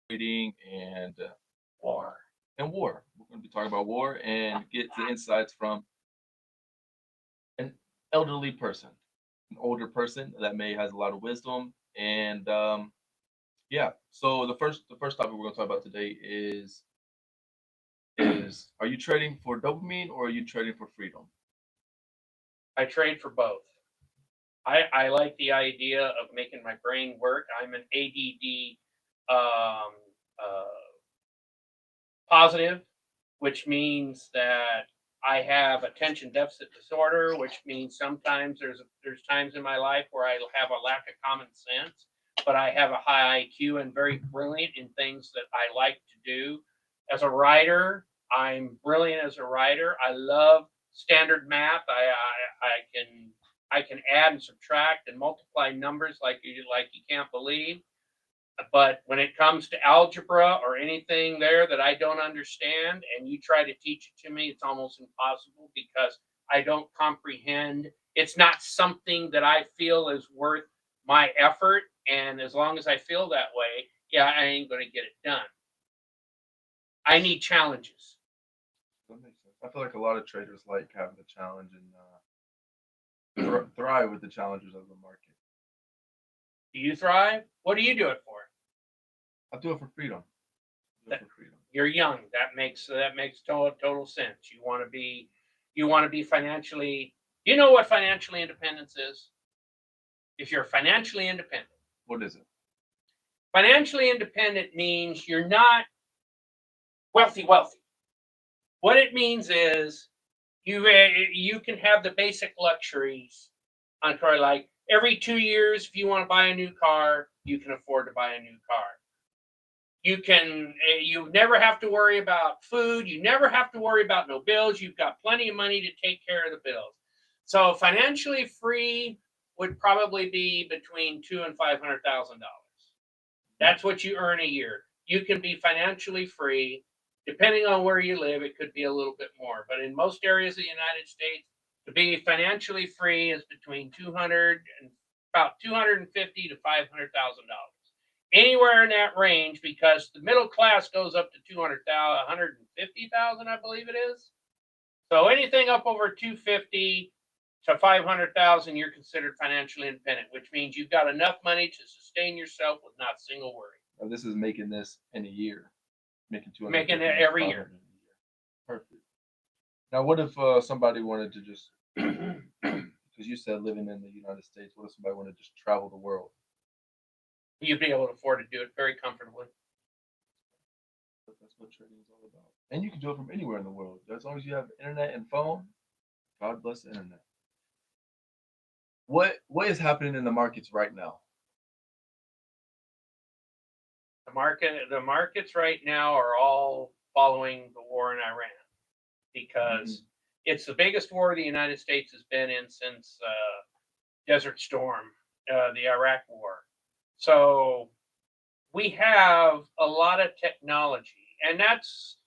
trading and War. war. We're going to be talking about war and get the insights from an elderly person, an older person that may has a lot of wisdom. And yeah, so the first topic we're going to talk about today is are you trading for dopamine or are you trading for freedom? I trade for both. I like the idea of making my brain work. I'm an ADD um, positive, which means that I have attention deficit disorder, which means sometimes there's times in my life where I have a lack of common sense, but I have a high IQ and very brilliant in things that I like to do. As a writer, I'm brilliant as a writer. I love standard math. I can add and subtract and multiply numbers like you can't believe. But when it comes to algebra or anything there that I don't understand and you try to teach it to me, it's almost impossible because I don't comprehend. It's not something that I feel is worth my effort. And as long as I feel that way, yeah, I ain't going to get it done. I need challenges. That makes sense. I feel like a lot of traders like having the challenge and thrive with the challenges of the market. Do you thrive? What do you do it for? I do it for freedom. I do it That for freedom. you're young. That makes total sense. You want to be financially. You know what financially independence is? If you're financially independent. What is it? Financially independent means you're not wealthy. What it means is you can have the basic luxuries on a car. Like every 2 years, if you want to buy a new car, you can afford to buy a new car. You never have to worry about food. You never have to worry about no bills. You've got plenty of money to take care of the bills. So financially free would probably be between two and $500,000. That's what you earn a year. You can be financially free. Depending on where you live, it could be a little bit more. But in most areas of the United States, to be financially free is between 200 and about 250 to $500,000. Anywhere in that range, because the middle class goes up to 200,000, 150,000, I believe it is. So anything up over 250 to 500,000, you're considered financially independent, which means you've got enough money to sustain yourself with not a single worry. Now, this is making this in a year, making Making 250 it to every 500 year. in a year. Perfect. Now, what if somebody wanted to just, because you said living in the United States, what if somebody wanted to just travel the world? You'd be able to afford to do it very comfortably. That's what trading is all about. And you can do it from anywhere in the world. As long as you have internet and phone, God bless the internet. What is happening in the markets right now? The markets right now are all following the war in Iran Mm-hmm. because it's the biggest war the United States has been in since Desert Storm, the Iraq War. So we have a lot of technology, and that's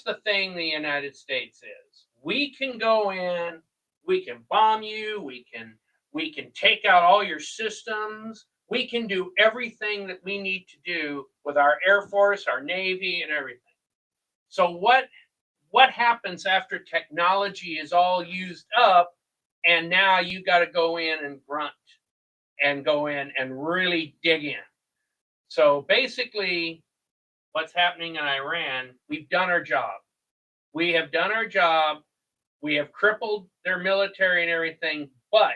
the thing the United States is. We can go in, we can bomb you, we can take out all your systems. We can do everything that we need to do with our Air Force, our Navy, and everything. So what happens after technology is all used up and now you got to go in and grunt and go in and really dig in. So basically, what's happening in Iran, we've done our job. We have done our job. We have crippled their military and everything. But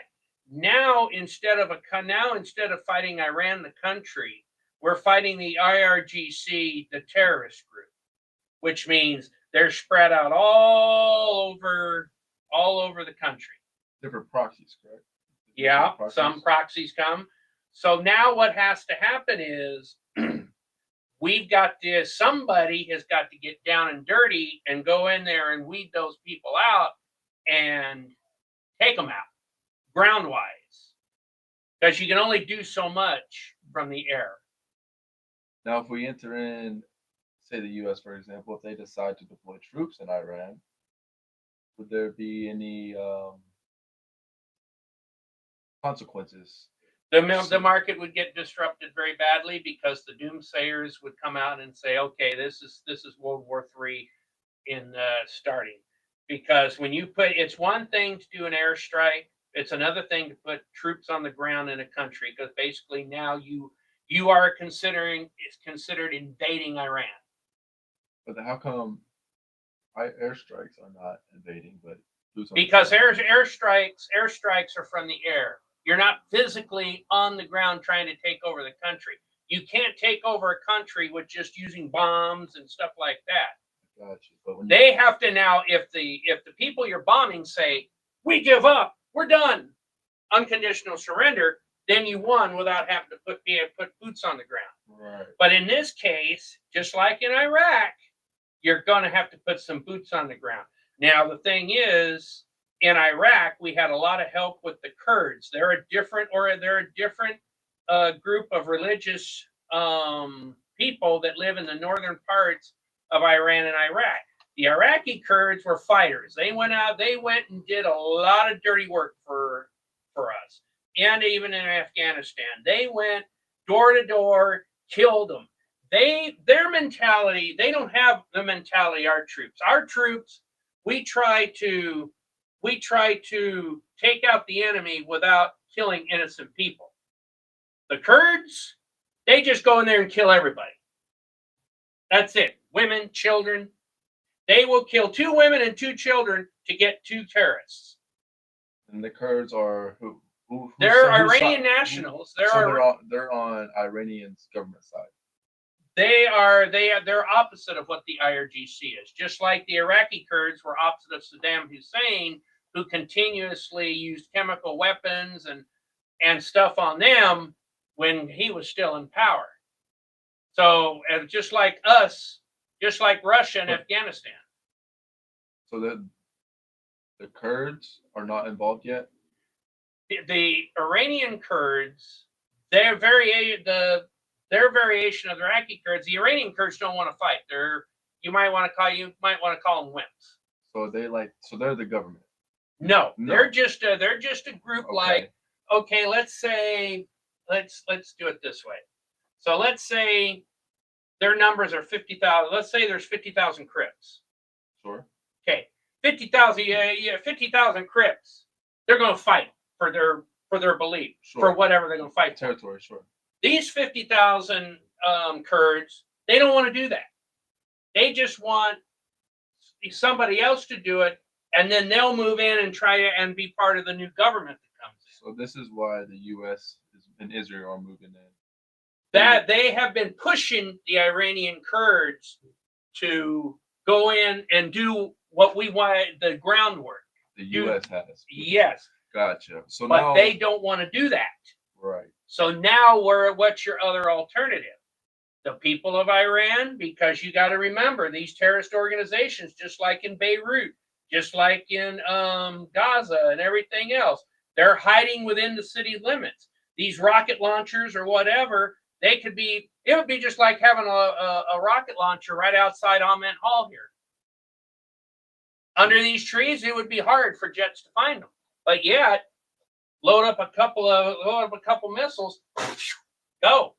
now instead of fighting Iran, the country, we're fighting the IRGC, the terrorist group, which means they're spread out all over the country. Different proxies, correct? Yeah, Different proxies. some proxies come. So now what has to happen is somebody has got to get down and dirty and go in there and weed those people out and take them out ground wise, because you can only do so much from the air. Now, if we enter in, say, the U.S., for example, if they decide to deploy troops in Iran, would there be any consequences The market would get disrupted very badly because the doomsayers would come out and say, okay, this is World War III in starting. Because when you put, it's one thing to do an airstrike, it's another thing to put troops on the ground in a country, because basically now you are considered invading Iran. But how come airstrikes are not invading, but because airstrikes are from the air. You're not physically on the ground trying to take over the country. You can't take over a country with just using bombs and stuff like that. Gotcha. But they have to now, if the people you're bombing say, we give up, we're done, unconditional surrender, then you won without having to put boots on the ground. Right. But in this case, just like in Iraq, you're going to have to put some boots on the ground. Now, the thing is, in Iraq, we had a lot of help with the Kurds. They're a different group of religious people that live in the northern parts of Iran and Iraq. The Iraqi Kurds were fighters. They went and did a lot of dirty work for us. And even in Afghanistan, they went door to door, killed them. Their mentality, they don't have the mentality our troops. Our troops, we try to take out the enemy without killing innocent people. The Kurds, they just go in there and kill everybody. That's it. Women, children. They will kill 2 women and 2 children to get 2 terrorists. And the Kurds are who? They're Iranian nationals. They're on Iranian's government side. They're opposite of what the IRGC is. Just like the Iraqi Kurds were opposite of Saddam Hussein, who continuously used chemical weapons and stuff on them when he was still in power. So, and just like us, just like Russia and Afghanistan. So the Kurds are not involved yet? The Iranian Kurds, their variation of the Iraqi Kurds, the Iranian Kurds don't want to fight. You might want to call them wimps. So they're the government. No. They're just a group. Okay. Like, okay, let's do it this way. So let's say their numbers are 50,000. Let's say there's 50,000 Crips. Sure. Okay, 50,000. Yeah, 50,000 Crips. They're going to fight for their belief, sure, for whatever they're going to fight territory. For. Sure. These 50,000 Kurds, they don't want to do that. They just want somebody else to do it, and then they'll move in and try and be part of the new government that comes in. So this is why the U.S. and Israel are moving in. That they have been pushing the Iranian Kurds to go in and do what we want, the groundwork. The U.S. has. Yes. Gotcha. So but now they don't want to do that. Right. So now what's your other alternative? The people of Iran, because you got to remember, these terrorist organizations, just like in Beirut, just like in Gaza and everything else, they're hiding within the city limits. These rocket launchers or whatever, it would be just like having a rocket launcher right outside Ahmet Hall here. Under these trees, it would be hard for jets to find them. But yet, load up a couple missiles, go.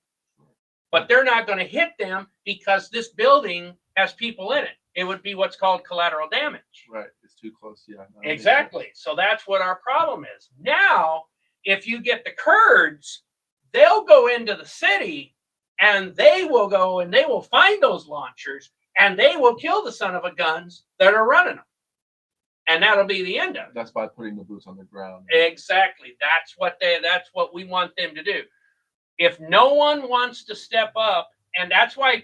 But they're not going to hit them because this building has people in it. It would be what's called collateral damage. Right. It's too close. Yeah. No, exactly. So that's what our problem is. Now, if you get the Kurds, they'll go into the city and they will go and they will find those launchers and they will kill the son of a guns that are running them. And that'll be the end of it. That's by putting the boots on the ground. Exactly. That's what we want them to do. If no one wants to step up, and that's why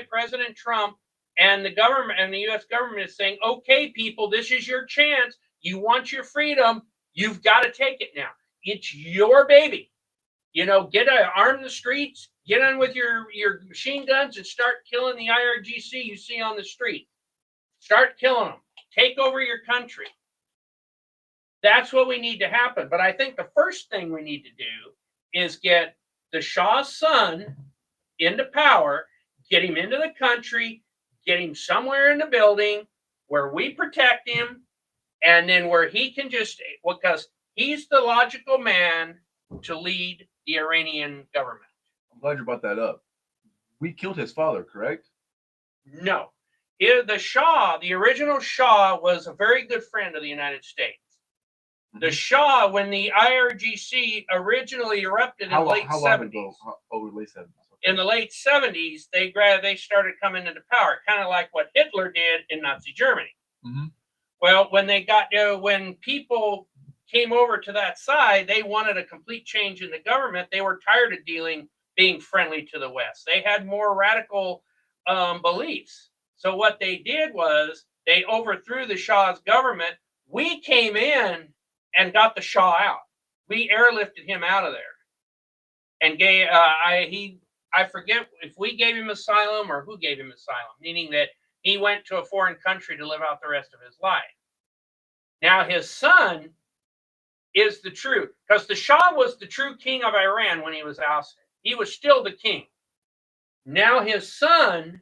President Trump and the government and the U.S. government is saying, okay, people, this is your chance. You want your freedom. You've got to take it now. It's your baby. Arm the streets, get on with your machine guns and start killing the IRGC you see on the street. Start killing them. Take over your country. That's what we need to happen. But I think the first thing we need to do is get the Shah's son into power, get him into the country, get him somewhere in the building where we protect him, and then where he can because he's the logical man to lead the Iranian government. I'm glad you brought that up. We killed his father, correct? No. The Shah, the original Shah, was a very good friend of the United States. The Shah, when the IRGC originally erupted in the late 70s, late 70s. in the late 70s, they started coming into power, kind of like what Hitler did in Nazi Germany. Well, when people came over to that side, they wanted a complete change in the government. They were tired of being friendly to the West. They had more radical beliefs. So what they did was they overthrew the Shah's government. We came in and got the Shah out. We airlifted him out of there, and I forget if we gave him asylum or who gave him asylum, meaning that he went to a foreign country to live out the rest of his life. Now his son is the true, because the Shah was the true king of Iran when he was ousted. He was still the king. Now his son,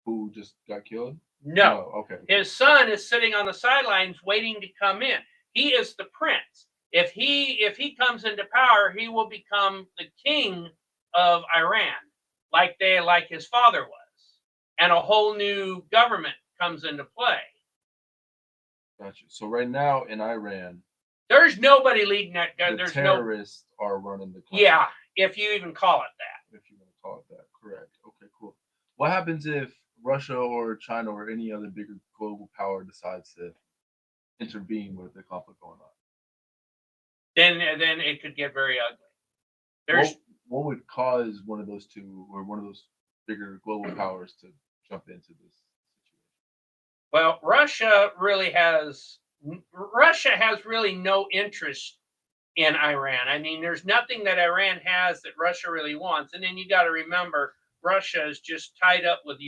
who just got killed? No. Oh, okay. His son is sitting on the sidelines waiting to come in. He is the prince. If he comes into power, he will become the king of Iran, like his father was, and a whole new government comes into play. Gotcha. So right now in Iran, there's nobody leading that. The terrorists are running the country. Yeah, if you even call it that. If you want to call it that, correct. Okay, cool. What happens if Russia or China or any other bigger global power decides to intervene with the conflict going on? Then it could get very ugly. What would cause one of those two or one of those bigger global powers to jump into this situation? Well, Russia has really no interest in Iran. I mean, there's nothing that Iran has that Russia really wants. And then you got to remember, Russia is just tied up with the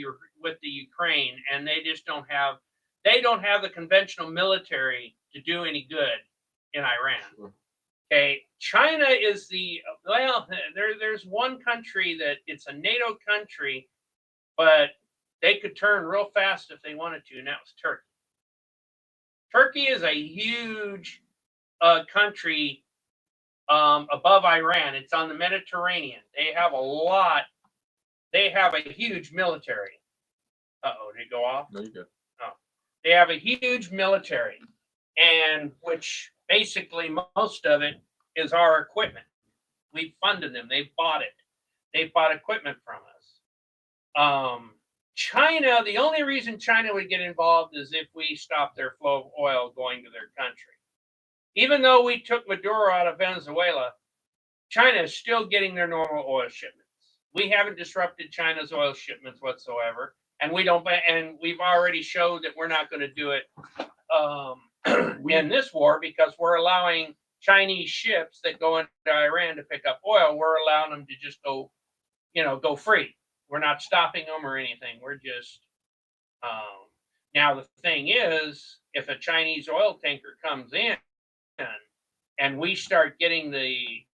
Ukraine, and they just don't have the conventional military to do any good in Iran. Sure. Okay, China is there's one country that it's a NATO country, but they could turn real fast if they wanted to, and that was Turkey. Turkey is a huge country above Iran. It's on the Mediterranean. They have a huge military. Uh-oh, did it go off? No, you're good. Oh. They have a huge military, and which basically most of it is our equipment. We funded them. They bought it. They bought equipment from us. China, the only reason China would get involved is if we stop their flow of oil going to their country. Even though we took Maduro out of Venezuela, China is still getting their normal oil shipments. We haven't disrupted China's oil shipments whatsoever, and we've already showed that we're not going to do it in this war, because we're allowing Chinese ships that go into Iran to pick up oil. We're allowing them to just go free. We're not stopping them or anything. We're just now the thing is, if a Chinese oil tanker comes in and we start getting the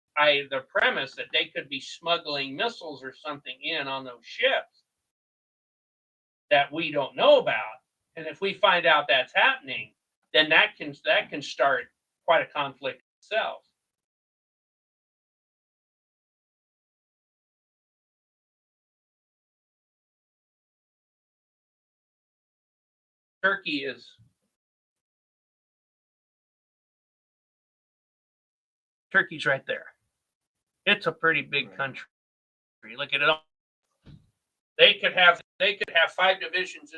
premise that they could be smuggling missiles or something in on those ships that we don't know about, and if we find out that's happening, then that can start quite a conflict itself. Turkey's right there. It's a pretty big country. Look at it all. They could have 5 divisions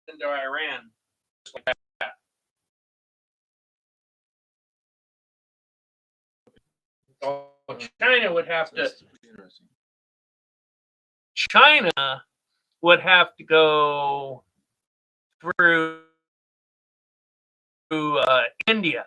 into Iran, just like that. So China would have to. China would have to go through India